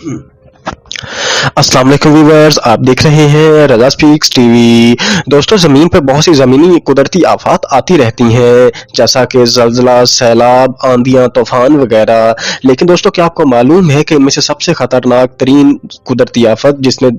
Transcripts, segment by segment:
अस्सलाम वालेकुम व्यूअर्स, आप देख रहे हैं रज़ा स्पीक्स टीवी। दोस्तों, ज़मीन पे बहुत सी ज़मीनी कुदरती आफ़ात आती रहती हैं, जैसा कि ज़लज़ला, सैलाब, आंधियाँ, तूफ़ान वगैरह। लेकिन दोस्तों, क्या आपको मालूम है कि इनमें से सबसे ख़तरनाक तरीन कुदरती आफ़त जिसने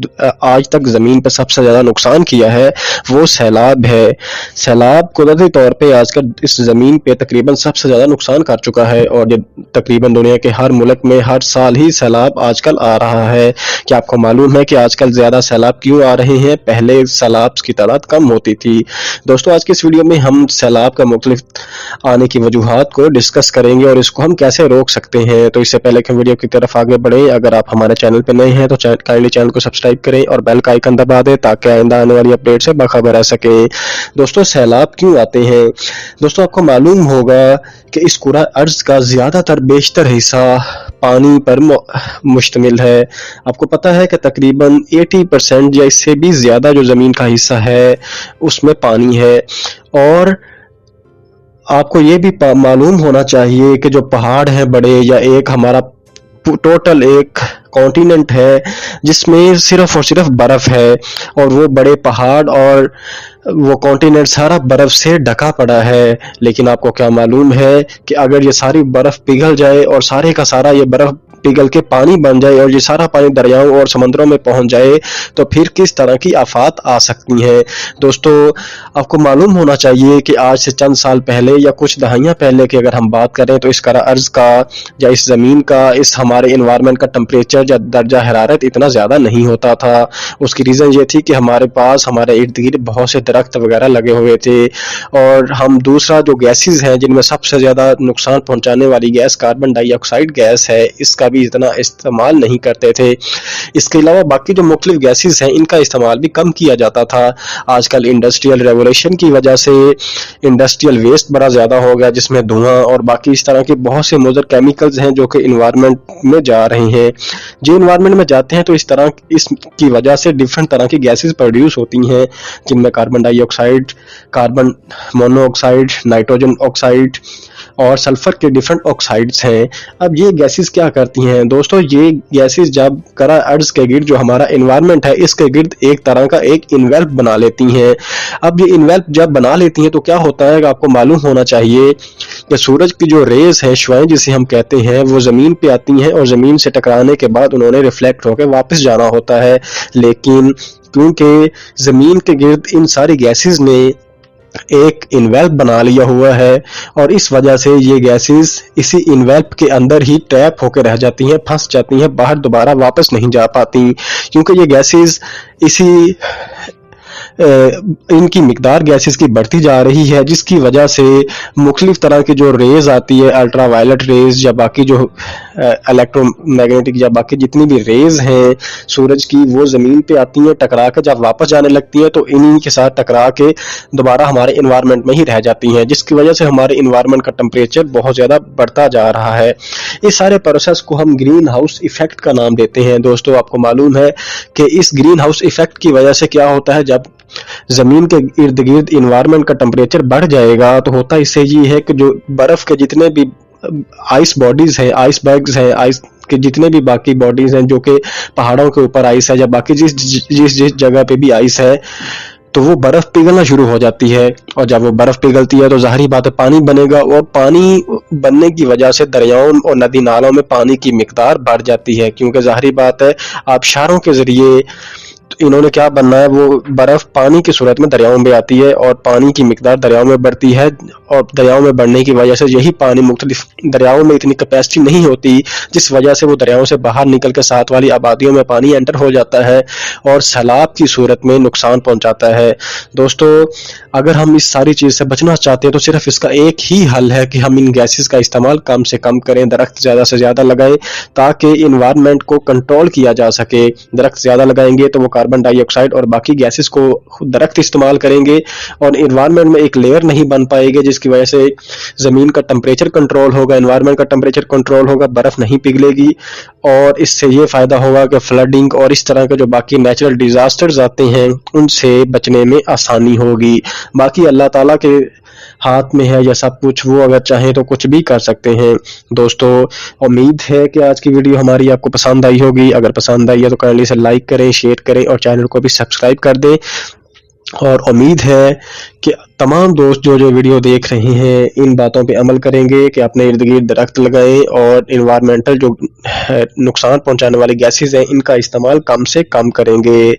आज तक ज़मीन पर सबसे ज़्यादा नुकसान किया है, वो सैलाब है। सैलाब कुदरती तौर पे आजकल इस ज़मीन पे तकरीबन सबसे ज़्यादा नुकसान कर चुका है और ये तकरीबन दुनिया के हर मुल्क में हर साल ही सैलाब आजकल आ रहा है। क्या आपको मालूम है कि आजकल ज़्यादा सैलाब क्यों आ रहे हैं? पहले सैलाब की तादाद कम होती थी। दोस्तों, आज की इस वीडियो में हम सैलाब का मुख्तलिफ आने की वजूहात को डिस्कस करेंगे और इसको हम कैसे रोक सकते हैं। तो इससे पहले कि वीडियो की तरफ आगे बढ़े, अगर आप हमारे चैनल पर नए हैं तो काइंडली चैनल को सब्सक्राइब करें और बेल का आइकन दबा दें ताकि आइंदा आने वाली अपडेट से बाखबर रह सके। दोस्तों, सैलाब क्यों आते हैं? दोस्तों, आपको मालूम होगा कि इस कुरा अर्ज का ज़्यादातर बेशतर हिस्सा पानी पर मुश्तमिल है। आपको पता है कि तकरीबन 80% या इससे भी ज़्यादा जो ज़मीन का हिस्सा है उसमें पानी है। और आपको ये भी मालूम होना चाहिए कि जो पहाड़ हैं बड़े, या एक हमारा टोटल एक कॉन्टिनेंट है जिसमें सिर्फ और सिर्फ बर्फ है, और वो बड़े पहाड़ और वो कॉन्टिनेंट सारा बर्फ से ढका पड़ा है। लेकिन आपको क्या मालूम है कि अगर ये सारी बर्फ पिघल जाए और सारे का सारा ये बर्फ पिघल के पानी बन जाए और ये सारा पानी दरियाओं और समंदरों में पहुंच जाए तो फिर किस तरह की आफात आ सकती हैं। दोस्तों, आपको मालूम होना चाहिए कि आज से चंद साल पहले या कुछ दहाइयां पहले की अगर हम बात करें तो इस करा अर्ज का या इस ज़मीन का, इस हमारे इन्वायरमेंट का टेम्परेचर या दर्जा हरारत इतना ज़्यादा नहीं होता था। उसकी रीज़न ये थी कि हमारे पास हमारे इर्द गिर्द बहुत से दरख्त वगैरह लगे हुए थे, और हम दूसरा जो गैसेस हैं जिनमें सबसे ज़्यादा नुकसान पहुंचाने वाली गैस कार्बन डाइऑक्साइड गैस है, इसका भी इतना इस्तेमाल नहीं करते थे। इसके अलावा बाकी जो मुख्तलिफ गैसेस हैं इनका इस्तेमाल भी कम किया जाता था। आजकल इंडस्ट्रियल रेवोल्यूशन की वजह से इंडस्ट्रियल वेस्ट बड़ा ज़्यादा हो गया, जिसमें धुआं और बाकी इस तरह के बहुत से मुज़र केमिकल्स हैं जो कि इन्वायरमेंट में जा रहे हैं। जो इन्वायरमेंट में जाते हैं तो इसकी वजह से डिफरेंट तरह की गैसेस प्रोड्यूस होती हैं, जिनमें carbon dioxide, carbon monoxide, nitrogen oxide और सल्फर के डिफरेंट ऑक्साइड्स हैं। अब ये गैसेस क्या करती हैं दोस्तों? ये गैसेस जब करा अर्ज के गिर्द जो हमारा एनवायरनमेंट है इसके गिर्द एक तरह का एक इन्वेल्प बना लेती हैं। अब ये इन्वेल्प जब बना लेती हैं तो क्या होता है कि आपको मालूम होना चाहिए कि सूरज की जो रेज है, शुआएं जिसे हम कहते हैं, वो ज़मीन पे आती हैं और ज़मीन से टकराने के बाद उन्होंने रिफ्लेक्ट होकर वापस जाना होता है। लेकिन क्योंकि ज़मीन के गिर्द इन सारी गैसेस ने एक इन्वेल्प बना लिया हुआ है और इस वजह से ये गैसेस इसी इन्वेल्प के अंदर ही ट्रैप होकर रह जाती हैं, फंस जाती हैं, बाहर दोबारा वापस नहीं जा पाती, क्योंकि ये गैसेस इसी इनकी मिकदार गैसेस की बढ़ती जा रही है, जिसकी वजह से मुख्तलिफ तरह की जो रेज आती है, अल्ट्रा वायलेट रेज या बाकी जो इलेक्ट्रोमैग्नेटिक या बाकी जितनी भी रेज हैं सूरज की, वो ज़मीन पे आती हैं, टकरा के जब वापस जाने लगती हैं तो इन्हीं के साथ टकरा के दोबारा हमारे इन्वायरमेंट में ही रह जाती हैं, जिसकी वजह से हमारे इन्वायरमेंट का टेम्परेचर बहुत ज़्यादा बढ़ता जा रहा है। इस सारे प्रोसेस को हम ग्रीन हाउस इफेक्ट का नाम देते हैं। दोस्तों, आपको मालूम है कि इस ग्रीन हाउस इफेक्ट की वजह से क्या होता है, जब ज़मीन के इर्द गिर्द इन्वायरमेंट का टेम्परेचर बढ़ जाएगा तो होता इससे ये है कि जो बर्फ़ के जितने भी आइस बॉडीज़ हैं, आइसबर्ग्स हैं, आइस के जितने भी बाकी बॉडीज़ हैं जो कि पहाड़ों के ऊपर आइस है या बाकी जिस जगह पे भी आइस है, तो वो बर्फ़ पिघलना शुरू हो जाती है। और जब वो बर्फ़ पिघलती है तो ज़ाहिर बात है पानी बनेगा, और पानी बनने की वजह से दरियाओं और नदी नालों में पानी की मिकदार बढ़ जाती है, क्योंकि ज़ाहिर बात है आबशारों के ज़रिए इन्होंने क्या बनना है, वो बर्फ पानी की सूरत में दरियाओं में आती है और पानी की मिकदार दरियाओं में बढ़ती है, और दरियाओं में बढ़ने की वजह से यही पानी मुख्तलिफ दरियाओं में इतनी कैपेसिटी नहीं होती, जिस वजह से वो दरियाओं से बाहर निकल के साथ वाली आबादियों में पानी एंटर हो जाता है और सैलाब की सूरत में नुकसान पहुंचाता है। दोस्तों, अगर हम इस सारी चीज़ से बचना चाहते हैं तो सिर्फ इसका एक ही हल है कि हम इन गैसेस का इस्तेमाल कम से कम करें, दरख्त ज़्यादा से ज़्यादा लगाएं ताकि इन्वायरमेंट को कंट्रोल किया जा सके। दरख्त ज़्यादा लगाएंगे तो वो कार्बन डाइऑक्साइड और बाकी गैसेस को दरख्त इस्तेमाल करेंगे और इन्वायरमेंट में एक लेयर नहीं बन पाएगी, जिसकी वजह से ज़मीन का टेम्परेचर कंट्रोल होगा, इन्वायरमेंट का टेम्परेचर कंट्रोल होगा, बर्फ़ नहीं पिघलेगी, और इससे ये फ़ायदा होगा कि फ्लडिंग और इस तरह के जो बाकी नेचुरल डिज़ास्टर्स आते हैं उनसे बचने में आसानी होगी। बाकी अल्लाह ताला के ہاتھ میں ہے یا سب کچھ، وہ اگر چاہیں تو کچھ بھی کر سکتے ہیں۔ دوستو امید ہے کہ آج کی ویڈیو ہماری آپ کو پسند آئی ہوگی، اگر پسند آئی ہے تو کائنڈلی سے لائک کریں، شیئر کریں اور چینل کو بھی سبسکرائب کر دیں، اور امید ہے کہ تمام دوست جو ویڈیو دیکھ رہے ہیں ان باتوں پہ عمل کریں گے کہ اپنے ارد گرد درخت لگائیں اور انوائرمنٹل جو نقصان پہنچانے والی گیسز ہیں ان کا استعمال کم سے کم کریں گے۔